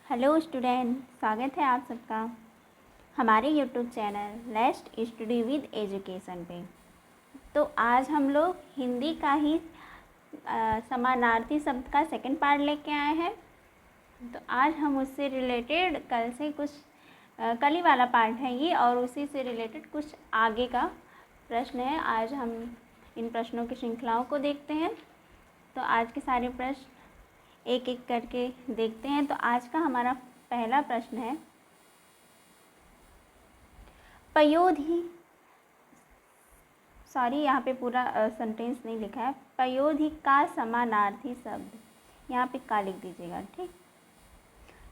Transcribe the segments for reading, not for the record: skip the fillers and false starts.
Hello student, स्वागत है आप सबका हमारे YouTube channel let's study with education पे। तो आज हम लोग हिंदी का ही समानार्थी शब्द का सेकंड पार्ट लेके आए हैं। तो आज हम उससे रिलेटेड कल ही वाला पार्ट है ये, और उसी से रिलेटेड कुछ आगे का प्रश्न है। आज हम इन प्रश्नों की श्रृंखलाओं को देखते हैं। तो आज के सारे प्रश्न एक एक करके देखते हैं। तो आज का हमारा पहला प्रश्न है, पयोधी, सॉरी यहाँ पे पूरा सेंटेंस नहीं लिखा है, पयोधी का समानार्थी शब्द, यहाँ पे का लिख दीजिएगा, ठीक।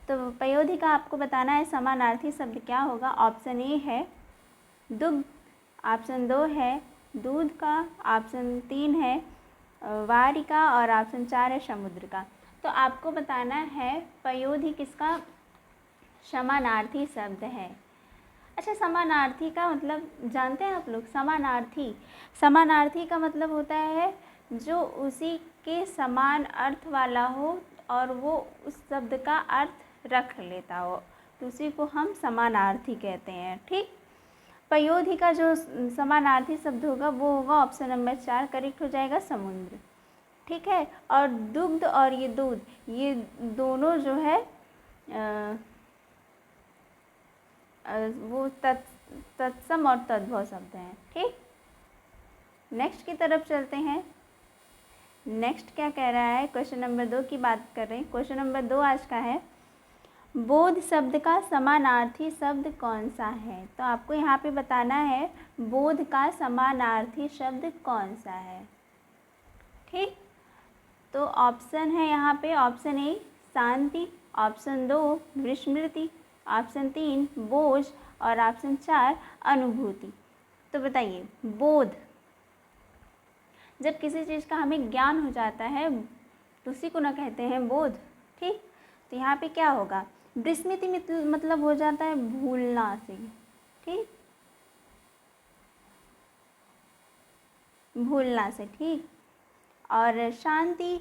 तो पयोधी का आपको बताना है समानार्थी शब्द क्या होगा। ऑप्शन ए है दुग्ध, ऑप्शन 2 है दूध का, ऑप्शन 3 है वारिका और ऑप्शन 4 है समुद्र का। तो आपको बताना है पयोधी किसका समानार्थी शब्द है। अच्छा, समानार्थी का मतलब जानते हैं आप लोग? समानार्थी का मतलब होता है जो उसी के समान अर्थ वाला हो और वो उस शब्द का अर्थ रख लेता हो, तो उसी को हम समानार्थी कहते हैं, ठीक। पयोधी का जो समानार्थी शब्द होगा वो होगा ऑप्शन नंबर 4 करेक्ट हो जाएगा, समुद्र, ठीक है। और दुग्ध और ये दूध, ये दोनों जो है वो तत्सम और तद्भव शब्द हैं, ठीक। नेक्स्ट की तरफ चलते हैं। नेक्स्ट क्या कह रहा है, क्वेश्चन नंबर 2 की बात कर रहे हैं। क्वेश्चन नंबर 2 आज का है, बोध शब्द का समानार्थी शब्द कौन सा है। तो आपको यहाँ पे बताना है बोध का समानार्थी शब्द कौन सा है, ठीक। तो ऑप्शन है यहाँ पे, ऑप्शन ए शांति, ऑप्शन 2 विस्मृति, ऑप्शन 3 बोझ और ऑप्शन 4 अनुभूति। तो बताइए, बोध, जब किसी चीज़ का हमें ज्ञान हो जाता है तो उसी को ना कहते हैं बोध, ठीक। तो यहाँ पे क्या होगा, विस्मृति मतलब हो जाता है भूलना से, ठीक, भूलना से, ठीक। और शांति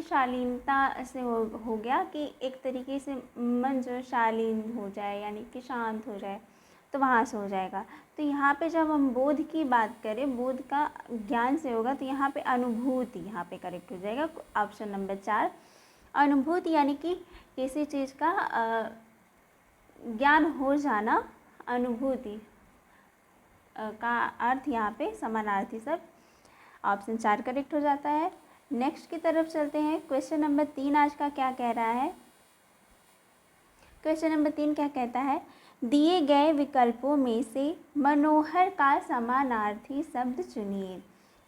शालीनता से हो गया कि एक तरीके से मन जो शालीन हो जाए, यानी कि शांत हो जाए, तो वहाँ से हो जाएगा। तो यहाँ पे जब हम बोध की बात करें, बोध का ज्ञान से होगा, तो यहाँ पे अनुभूति यहाँ पे करेक्ट हो जाएगा, ऑप्शन नंबर 4 अनुभूति, यानी कि किसी चीज़ का ज्ञान हो जाना, अनुभूति का अर्थ यहाँ पे समानार्थी शब्द ऑप्शन 4 करेक्ट हो जाता है। नेक्स्ट की तरफ चलते हैं। क्वेश्चन नंबर 3 आज का क्या कह रहा है, क्वेश्चन नंबर 3 क्या कहता है, दिए गए विकल्पों में से मनोहर का समानार्थी शब्द चुनिए।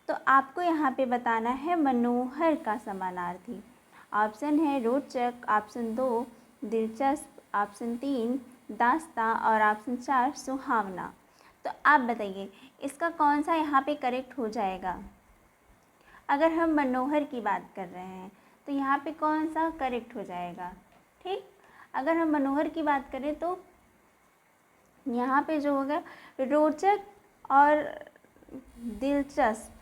तो आपको यहाँ पे बताना है मनोहर का समानार्थी। ऑप्शन है रोचक, ऑप्शन 2 दिलचस्प, ऑप्शन 3 दास्तां और ऑप्शन 4 सुहावना। तो आप बताइए इसका कौन सा यहाँ पे करेक्ट हो जाएगा। अगर हम मनोहर की बात कर रहे हैं तो यहाँ पे कौन सा करेक्ट हो जाएगा, ठीक। अगर हम मनोहर की बात करें तो यहाँ पे जो होगा रोचक और दिलचस्प,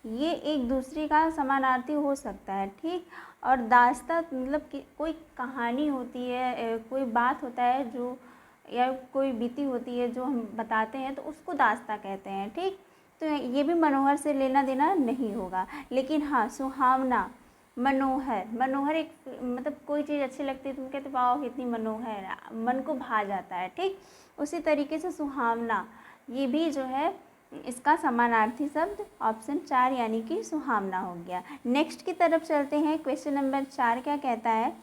ये एक दूसरे का समानार्थी हो सकता है, ठीक। और दास्तां मतलब कि कोई कहानी होती है, कोई बात होता है जो, या कोई बीती होती है जो हम बताते हैं, तो उसको दास्तां कहते हैं, ठीक। तो ये भी मनोहर से लेना देना नहीं होगा। लेकिन हाँ, सुहावना, मनोहर एक मतलब कोई चीज़ अच्छी लगती है तो कहते वाह कितनी मनोहर, मन को भा जाता है, ठीक। उसी तरीके से सुहावना, ये भी जो है इसका समानार्थी शब्द ऑप्शन 4 यानी कि सुहावना हो गया। नेक्स्ट की तरफ चलते हैं। क्वेश्चन नंबर 4 क्या कहता है,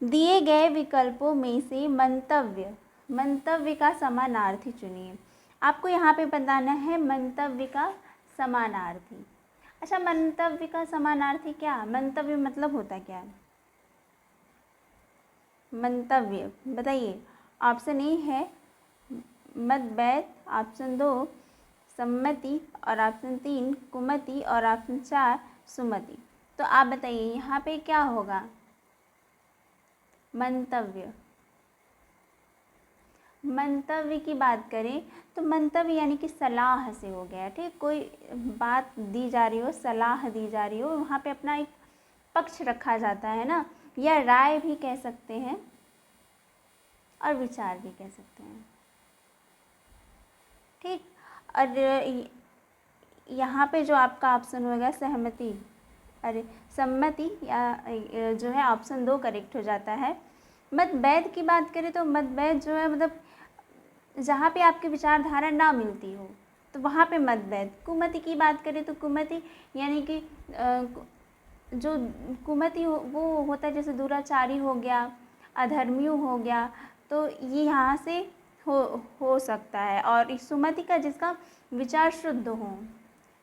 दिए गए विकल्पों में से मंतव्य का समानार्थी चुनिए। आपको यहाँ पे बताना है मंतव्य का समानार्थी। अच्छा, मंतव्य का समानार्थी क्या, मंतव्य मतलब होता क्या है मंतव्य, बताइए। ऑप्शन ए है मतभेद, ऑप्शन 2 सम्मति और ऑप्शन 3 कुमति और ऑप्शन 4 सुमति। तो आप बताइए यहाँ पे क्या होगा, मंतव्य की बात करें तो मंतव्य यानी कि सलाह से हो गया, ठीक। कोई बात दी जा रही हो, सलाह दी जा रही हो, वहाँ पे अपना एक पक्ष रखा जाता है ना, या राय भी कह सकते हैं और विचार भी कह सकते हैं। ठीक, और यहाँ पे जो आपका ऑप्शन होगा सहमति, अरे सम्मति या जो है ऑप्शन 2 करेक्ट हो जाता है। मतभेद की बात करें तो मतभेद जो है मतलब जहाँ पे आपकी विचारधारा ना मिलती हो तो वहाँ पे मतभेद। कुमति की बात करें तो कुमति यानी कि जो कुमति हो वो होता है जैसे दुराचारी हो गया, अधर्मी हो गया, तो ये यहाँ से हो सकता है। और इस सुमति का जिसका विचार शुद्ध हो,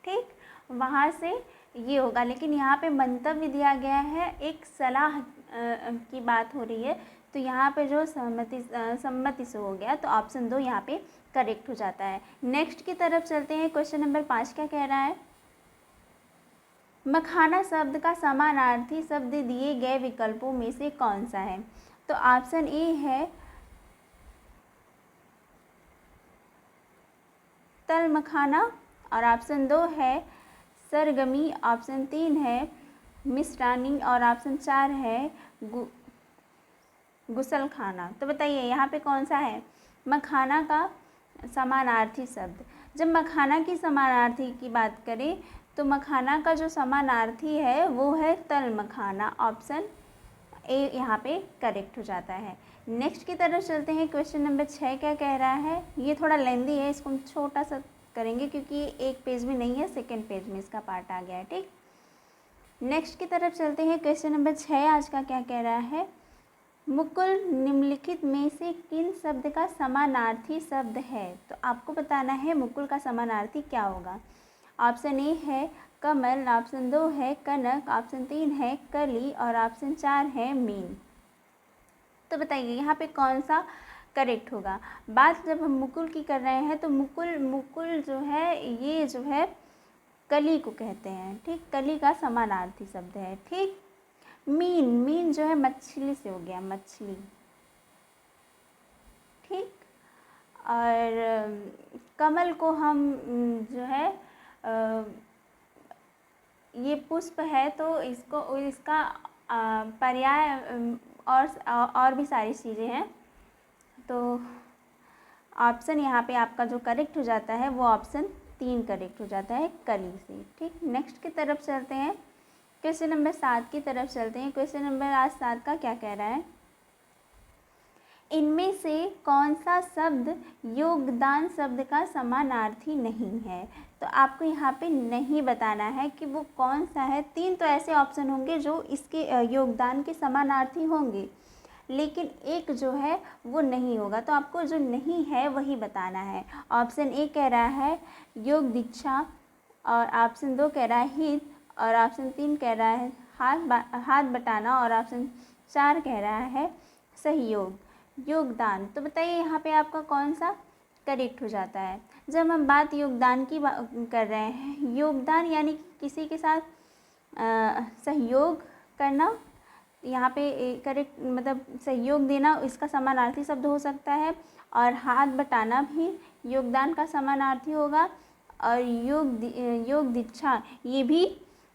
ठीक, वहाँ से ये होगा। लेकिन यहाँ पे मंतव्य दिया गया है, एक सलाह की बात हो रही है, तो यहाँ पे जो सम्मति से हो गया, तो ऑप्शन 2 यहाँ पे करेक्ट हो जाता है। नेक्स्ट की तरफ चलते हैं। क्वेश्चन नंबर 5 क्या कह रहा है? मखाना शब्द का समानार्थी शब्द दिए गए विकल्पों में से कौन सा है? तो ऑप्शन ए है तल मखाना, और ऑप्शन 2 है सरगमी, ऑप्शन 3 है मिष्टानी, और ऑप्शन 4 है गुसल खाना। तो बताइए यहाँ पे कौन सा है मखाना का समानार्थी शब्द? जब मखाना की समानार्थी की बात करें तो मखाना का जो समानार्थी है वो है तल मखाना। ऑप्शन ए यहाँ पे करेक्ट हो जाता है। नेक्स्ट की तरफ चलते हैं। क्वेश्चन नंबर 6 क्या कह रहा है? ये थोड़ा लेंदी है, इसको हम छोटा सा करेंगे क्योंकि ये एक पेज में नहीं है, सेकेंड पेज में इसका पार्ट आ गया है। ठीक, नेक्स्ट की तरफ चलते हैं। क्वेश्चन नंबर 6 आज का क्या कह रहा है? मुकुल निम्नलिखित में से किन शब्द का समानार्थी शब्द है? तो आपको बताना है मुकुल का समानार्थी क्या होगा। ऑप्शन ए है कमल, ऑप्शन 2 है कनक, ऑप्शन 3 है कली, और ऑप्शन 4 है मीन। तो बताइए यहाँ पे कौन सा करेक्ट होगा। बात जब हम मुकुल की कर रहे हैं तो मुकुल जो है ये जो है कली को कहते हैं। ठीक, कली का समानार्थी शब्द है। ठीक, मीन जो है मछली से हो गया, मछली। ठीक, और कमल को हम जो है ये पुष्प है तो इसका पर्याय और भी सारी चीज़ें हैं। तो ऑप्शन यहाँ पे आपका जो करेक्ट हो जाता है वो ऑप्शन 3 करेक्ट हो जाता है, कली से। ठीक, नेक्स्ट की तरफ चलते हैं। क्वेश्चन नंबर 7 की तरफ चलते हैं। क्वेश्चन नंबर आज 7 का क्या कह रहा है? इनमें से कौन सा शब्द योगदान शब्द का समानार्थी नहीं है? तो आपको यहाँ पे नहीं बताना है कि वो कौन सा है। 3 तो ऐसे ऑप्शन होंगे जो इसके योगदान के समानार्थी होंगे, लेकिन एक जो है वो नहीं होगा। तो आपको जो नहीं है वही बताना है। ऑप्शन ए कह रहा है योग दीक्षा, और ऑप्शन 2 कह रहा है हित, और ऑप्शन 3 कह रहा है हाथ बटाना, और ऑप्शन 4 कह रहा है सहयोग, योगदान। तो बताइए यहाँ पे आपका कौन सा करेक्ट हो जाता है? जब हम बात योगदान की कर रहे हैं, योगदान यानी कि किसी के साथ सहयोग करना, यहाँ पे करेक्ट मतलब सहयोग देना, इसका समानार्थी शब्द हो सकता है। और हाथ बटाना भी योगदान का समानार्थी होगा, और योग दीक्षा ये भी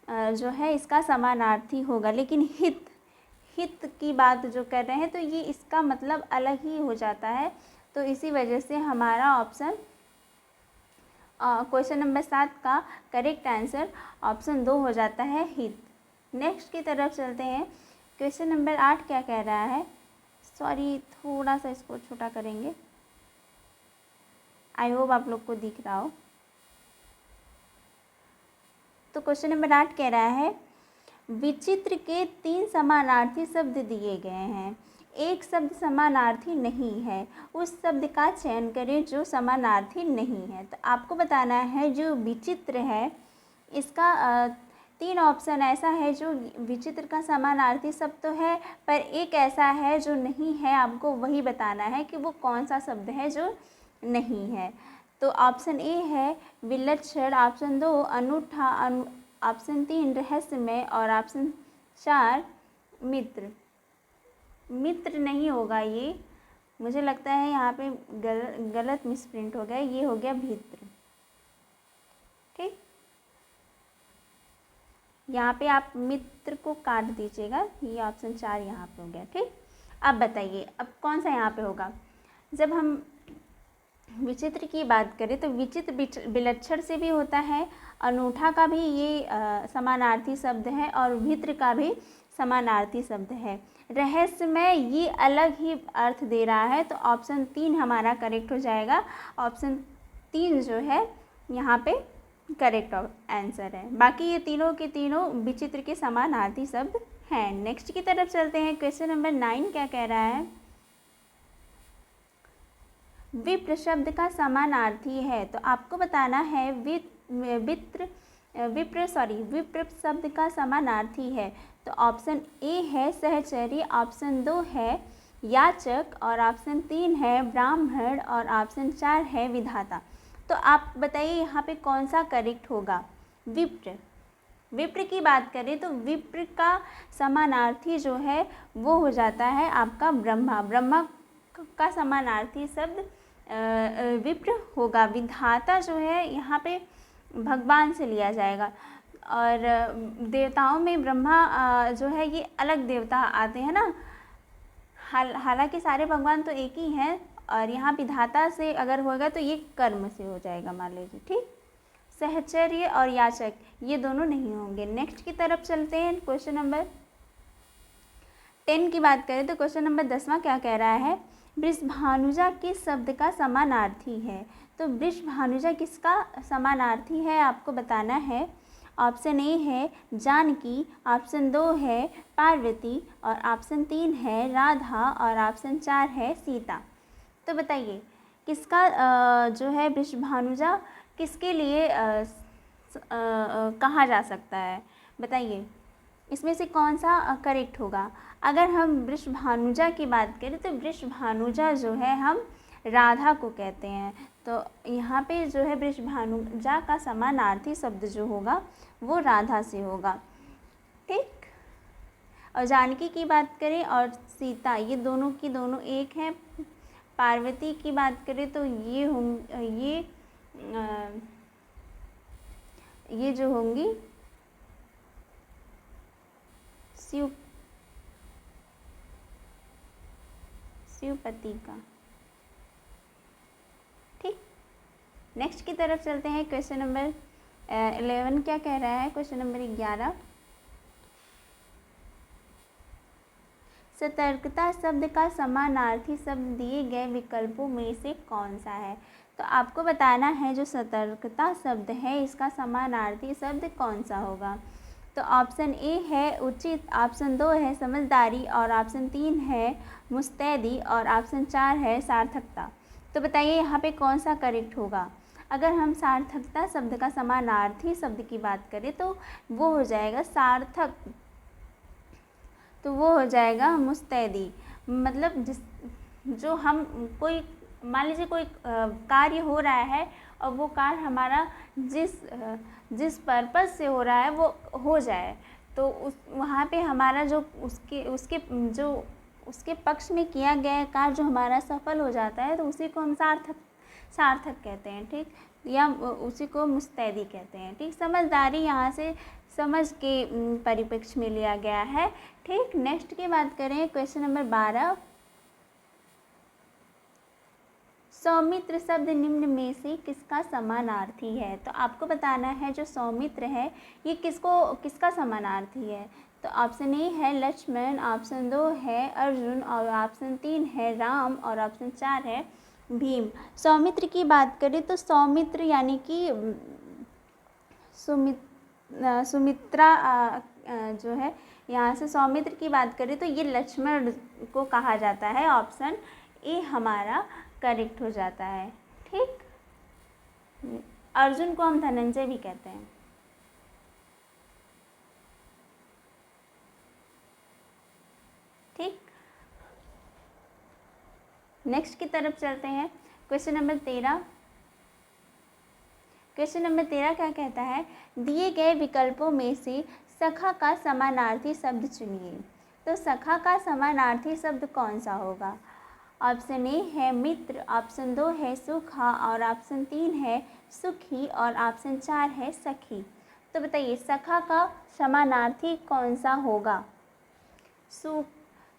जो है इसका समानार्थी होगा। लेकिन हित की बात जो कर रहे हैं तो ये इसका मतलब अलग ही हो जाता है। तो इसी वजह से हमारा ऑप्शन क्वेश्चन नंबर 7 का करेक्ट आंसर ऑप्शन 2 हो जाता है, हित। नेक्स्ट की तरफ चलते हैं। क्वेश्चन नंबर 8 क्या कह रहा है? सॉरी, थोड़ा सा इसको छोटा करेंगे। आई होप आप लोग को दिख रहा हो। तो क्वेश्चन नंबर 8 कह रहा है विचित्र के 3 समानार्थी शब्द दिए गए हैं, एक शब्द समानार्थी नहीं है, उस शब्द का चयन करें जो समानार्थी नहीं है। तो आपको बताना है जो विचित्र है इसका 3 ऑप्शन ऐसा है जो विचित्र का समानार्थी शब्द तो है, पर एक ऐसा है जो नहीं है। आपको वही बताना है कि वो कौन सा शब्द है जो नहीं है। तो ऑप्शन ए है विलक्षण, ऑप्शन 2 अनूठा, ऑप्शन 3 रहस्यमय, और ऑप्शन 4 मित्र। मित्र नहीं होगा ये, मुझे लगता है यहाँ पे गलत मिसप्रिंट हो गया, ये हो गया भित्र। ठीक, यहाँ पे आप मित्र को काट दीजिएगा, ये ऑप्शन 4 यहाँ पे हो गया। ठीक, अब बताइए अब कौन सा यहाँ पे होगा। जब हम विचित्र की बात करें तो विचित्र विलक्षण से भी होता है, अनूठा का भी ये समानार्थी शब्द है, और भित्र का भी समानार्थी शब्द है। रहस्यमय ये अलग ही अर्थ दे रहा है, तो ऑप्शन 3 हमारा करेक्ट हो जाएगा। ऑप्शन 3 जो है यहाँ पे करेक्ट आंसर है। बाकी ये तीनों के तीनों विचित्र के समानार्थी शब्द हैं। नेक्स्ट की तरफ चलते हैं। क्वेश्चन नंबर 9 क्या कह रहा है। विप्र शब्द का समानार्थी है, तो आपको बताना है विप्र शब्द का समानार्थी है। तो ऑप्शन ए है सहचर्य, ऑप्शन 2 है याचक, और ऑप्शन 3 है ब्राह्मण, और ऑप्शन 4 है विधाता। तो आप बताइए यहाँ पे कौन सा करेक्ट होगा। विप्र की बात करें तो विप्र का समानार्थी जो है वो हो जाता है आपका ब्रह्मा। ब्रह्मा का समानार्थी शब्द विप्र होगा। विधाता जो है यहाँ पे भगवान से लिया जाएगा, और देवताओं में ब्रह्मा जो है ये अलग देवता आते हैं ना, हालांकि सारे भगवान तो एक ही हैं, और यहाँ विधाता से अगर होगा तो ये कर्म से हो जाएगा मान लीजिए। ठीक, सहचर्य और याचक ये दोनों नहीं होंगे। नेक्स्ट की तरफ चलते हैं। क्वेश्चन नंबर 10 की बात करें तो क्वेश्चन नंबर 10वां क्या कह रहा है। वृषभानुजा किस शब्द का समानार्थी है। तो वृषभानुजा किसका समानार्थी है आपको बताना है। ऑप्शन ए है जानकी, ऑप्शन 2 है पार्वती, और ऑप्शन 3 है राधा, और ऑप्शन 4 है सीता। तो बताइए किसका जो है वृषभानुजा किसके लिए कहा जा सकता है। बताइए इसमें से कौन सा करेक्ट होगा। अगर हम वृषभानुजा की बात करें तो वृषभानुजा जो है हम राधा को कहते हैं, तो यहाँ पे जो है वृषभानुजा का समानार्थी शब्द जो होगा वो राधा से होगा। ठीक, और जानकी की बात करें और सीता ये दोनों की दोनों एक हैं। पार्वती की बात करें तो ये जो होंगी शिवपति का। ठीक, नेक्स्ट की तरफ चलते हैं। क्वेश्चन नंबर 11 क्या कह रहा है। क्वेश्चन नंबर 11, सतर्कता शब्द का समानार्थी शब्द दिए गए विकल्पों में से कौन सा है। तो आपको बताना है जो सतर्कता शब्द है इसका समानार्थी शब्द कौन सा होगा। तो ऑप्शन ए है उचित, ऑप्शन 2 है समझदारी, और ऑप्शन 3 है मुस्तैदी, और ऑप्शन 4 है सार्थकता। तो बताइए यहाँ पे कौन सा करेक्ट होगा। अगर हम सार्थकता शब्द का समानार्थी शब्द की बात करें तो वो हो जाएगा सार्थक, तो वो हो जाएगा मुस्तैदी। मतलब जो हम कोई मान लीजिए कोई कार्य हो रहा है और वो कार्य हमारा जिस पर्पज़ से हो रहा है वो हो जाए, तो वहाँ पे हमारा जो उसके पक्ष में किया गया कार्य जो हमारा सफल हो जाता है तो उसी को हम सार्थक कहते हैं। ठीक, या उसी को मुस्तैदी कहते हैं। ठीक, समझदारी यहाँ से समझ के परिप्रेक्ष्य में लिया गया है। ठीक, नेक्स्ट की बात करें। क्वेश्चन नंबर 12, सौमित्र शब्द निम्न में से किसका समानार्थी है। तो आपको बताना है जो सौमित्र है ये किसका समानार्थी है। तो ऑप्शन ए है लक्ष्मण, ऑप्शन 2 है अर्जुन, और ऑप्शन 3 है राम, और ऑप्शन 4 है भीम। सौमित्र की बात करें तो सौमित्र यानी कि सुमित्रा जो है, यहाँ से सौमित्र की बात करें तो ये लक्ष्मण को कहा जाता है। ऑप्शन ए हमारा करेक्ट हो जाता है। ठीक, अर्जुन को हम धनंजय भी कहते हैं। ठीक, नेक्स्ट की तरफ चलते हैं। क्वेश्चन नंबर 13, क्वेश्चन नंबर 13 क्या कहता है। दिए गए विकल्पों में से सखा का समानार्थी शब्द चुनिए। तो सखा का समानार्थी शब्द कौन सा होगा। ऑप्शन ए है मित्र, ऑप्शन 2 है सुखा, और ऑप्शन 3 है सुखी, और ऑप्शन 4 है सखी। तो बताइए सखा का समानार्थी कौन सा होगा?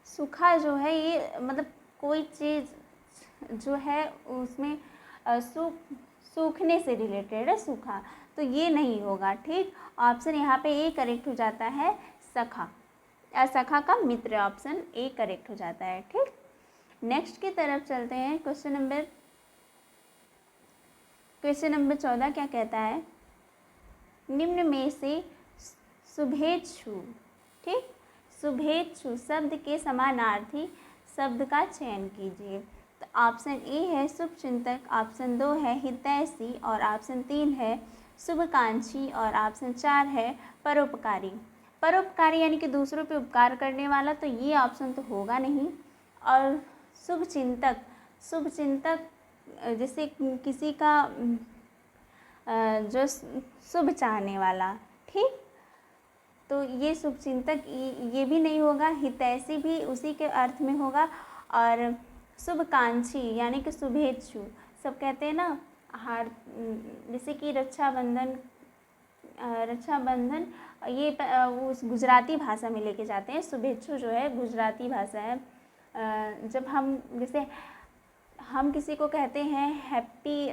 सूखा जो है ये मतलब कोई चीज़ जो है उसमें सूखने से रिलेटेड है सूखा, तो ये नहीं होगा। ठीक, ऑप्शन यहाँ पे ए करेक्ट हो जाता है, सखा। सखा का मित्र, ऑप्शन ए करेक्ट हो जाता है। ठीक, नेक्स्ट की तरफ चलते हैं। क्वेश्चन नंबर 14 क्या कहता है? निम्न में से शुभेच्छु, ठीक, शुभेच्छु शब्द के समानार्थी शब्द का चयन कीजिए। तो ऑप्शन ए है शुभचिंतक, ऑप्शन 2 है हितैषी और ऑप्शन 3 है शुभकांक्षी और ऑप्शन 4 है परोपकारी। परोपकारी यानी कि दूसरों पे उपकार करने वाला, तो ये ऑप्शन तो होगा नहीं। और शुभचिंतक जैसे किसी का जो शुभ चाहने वाला, ठीक, तो ये शुभचिंतक ये भी नहीं होगा। हितैषी भी उसी के अर्थ में होगा। और शुभकांक्षी यानी कि शुभेच्छु, सब कहते हैं ना हार, जैसे कि रक्षाबंधन ये उस गुजराती भाषा में लेके जाते हैं। शुभेच्छु जो है गुजराती भाषा है। जब हम जैसे हम किसी को कहते हैं हैप्पी,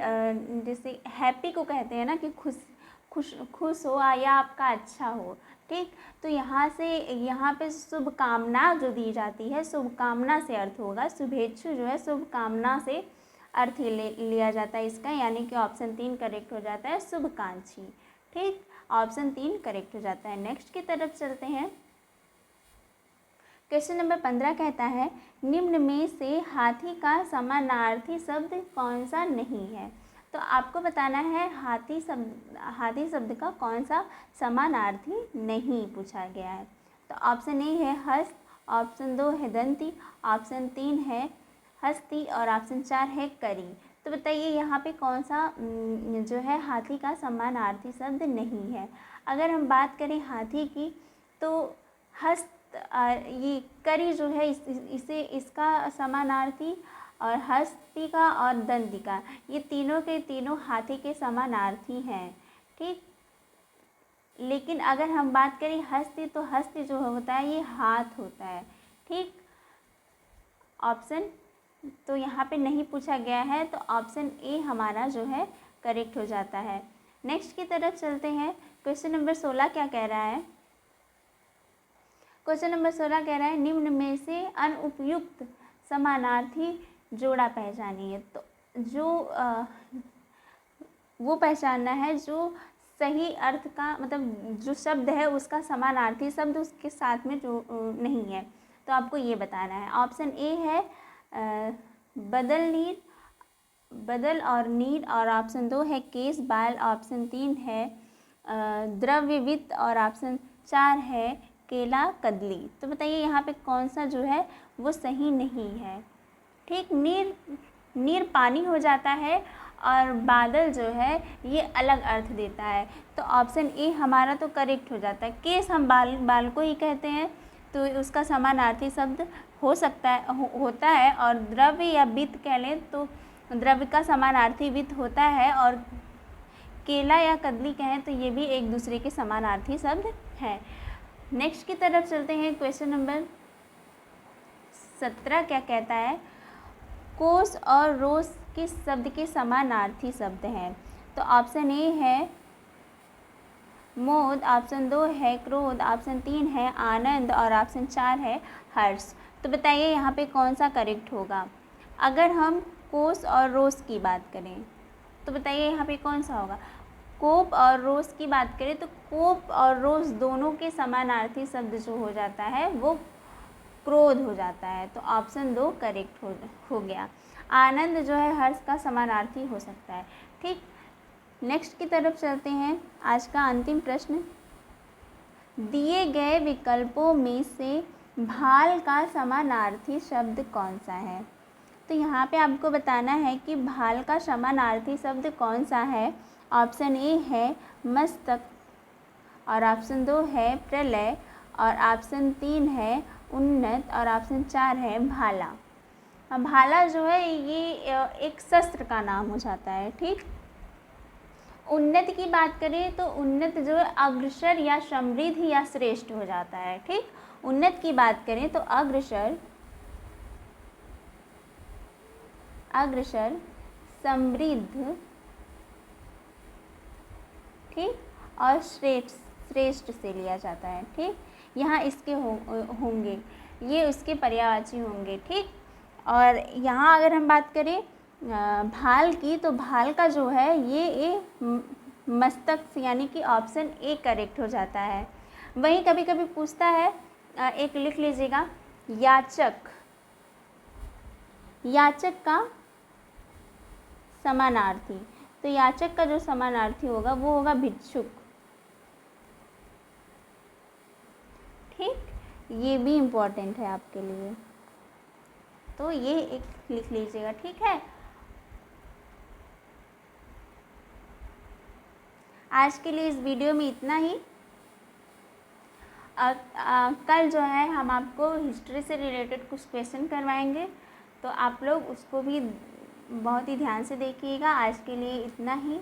जैसे हैप्पी को कहते हैं ना कि खुश हो या आपका अच्छा हो, ठीक, तो यहाँ पे शुभकामना जो दी जाती है, शुभकामना से अर्थ होगा। शुभेच्छु जो है शुभकामना से अर्थ लिया जाता है इसका, यानी कि ऑप्शन 3 करेक्ट हो जाता है, शुभकांक्षी। ठीक, ऑप्शन 3 करेक्ट हो जाता है। नेक्स्ट की तरफ चलते हैं। क्वेश्चन नंबर 15 कहता है निम्न में से हाथी का समानार्थी शब्द कौन सा नहीं है? तो आपको बताना है हाथी शब्द का कौन सा समानार्थी नहीं पूछा गया है। तो ऑप्शन ए है हस्त, ऑप्शन 2 है दंती, ऑप्शन 3 है हस्ती और ऑप्शन 4 है करी। तो बताइए यहाँ पे कौन सा जो है हाथी का समानार्थी शब्द नहीं है। अगर हम बात करें हाथी की, तो हस्त, ये करी जो है इसका समानार्थी, और हस्ती का और दंती का, ये तीनों के तीनों हाथी के समानार्थी हैं। ठीक, लेकिन अगर हम बात करें हस्ती, तो हस्ती जो होता है ये हाथ होता है। ठीक, ऑप्शन तो यहाँ पे नहीं पूछा गया है, तो ऑप्शन ए हमारा जो है करेक्ट हो जाता है। नेक्स्ट की तरफ चलते हैं। क्वेश्चन नंबर 16 क्या कह रहा है? क्वेश्चन नंबर 16 कह रहा है निम्न में से अनुपयुक्त समानार्थी जोड़ा पहचानिए। तो जो वो पहचानना है जो सही अर्थ का, मतलब जो शब्द है उसका समानार्थी शब्द उसके साथ में जो नहीं है, तो आपको ये बताना है। ऑप्शन ए है बदल और नीर, और ऑप्शन 2 है केस बाल, ऑप्शन 3 है द्रव्य वित्त और ऑप्शन 4 है केला कदली। तो बताइए यहाँ पे कौन सा जो है वो सही नहीं है। ठीक, नीर पानी हो जाता है और बादल जो है ये अलग अर्थ देता है, तो ऑप्शन ए हमारा तो करेक्ट हो जाता है। केस हम बाल को ही कहते हैं, तो उसका समानार्थी शब्द हो सकता है होता है। और द्रव्य या वित्त कह लें तो द्रव्य का समानार्थी वित्त होता है, और केला या कदली कहें तो ये भी एक दूसरे के समानार्थी शब्द हैं। नेक्स्ट की तरफ चलते हैं। क्वेश्चन नंबर 17 क्या कहता है? कोस और रोस किस शब्द के समानार्थी शब्द हैं? तो ऑप्शन ए है मोद, ऑप्शन 2 है क्रोध, ऑप्शन 3 है आनंद और ऑप्शन 4 है हर्ष। तो बताइए यहाँ पे कौन सा करेक्ट होगा। अगर हम कोस और रोस की बात करें तो बताइए यहाँ पे कौन सा होगा। कोप और रोस की बात करें तो कोप और रोस दोनों के समानार्थी शब्द जो हो जाता है वो क्रोध हो जाता है, तो ऑप्शन 2 करेक्ट हो गया। आनंद जो है हर्ष का समानार्थी हो सकता है। ठीक, नेक्स्ट की तरफ चलते हैं। आज का अंतिम प्रश्न, दिए गए विकल्पों में से भाल का समानार्थी शब्द कौन सा है? तो यहाँ पे आपको बताना है कि भाल का समानार्थी शब्द कौन सा है। ऑप्शन ए है मस्तक, और ऑप्शन 2 है प्रलय, और ऑप्शन 3 है उन्नत, और ऑप्शन 4 है भाला। भाला जो है ये एक शस्त्र का नाम हो जाता है। ठीक, उन्नत की बात करें तो उन्नत जो है अग्रसर या समृद्ध या श्रेष्ठ हो जाता है। ठीक, उन्नत की बात करें तो अग्रसर, अग्रसर, समृद्ध, ठीक, और श्रेष्ठ, श्रेष्ठ से लिया जाता है। ठीक, यहाँ इसके होंगे, ये उसके पर्यायवाची होंगे। ठीक, और यहाँ अगर हम बात करें भाल की, तो भाल का जो है ये मस्तक यानी कि ऑप्शन ए करेक्ट हो जाता है। वहीं कभी कभी पूछता है, एक लिख लीजिएगा, याचक, याचक का समानार्थी, तो याचक का जो समानार्थी होगा वो होगा भिक्षुक। ठीक, ये भी इम्पोर्टेंट है आपके लिए, तो ये एक लिख लीजिएगा। ठीक है, आज के लिए इस वीडियो में इतना ही। कल जो है हम आपको हिस्ट्री से रिलेटेड कुछ क्वेश्चन करवाएंगे, तो आप लोग उसको भी बहुत ही ध्यान से देखिएगा। आज के लिए इतना ही।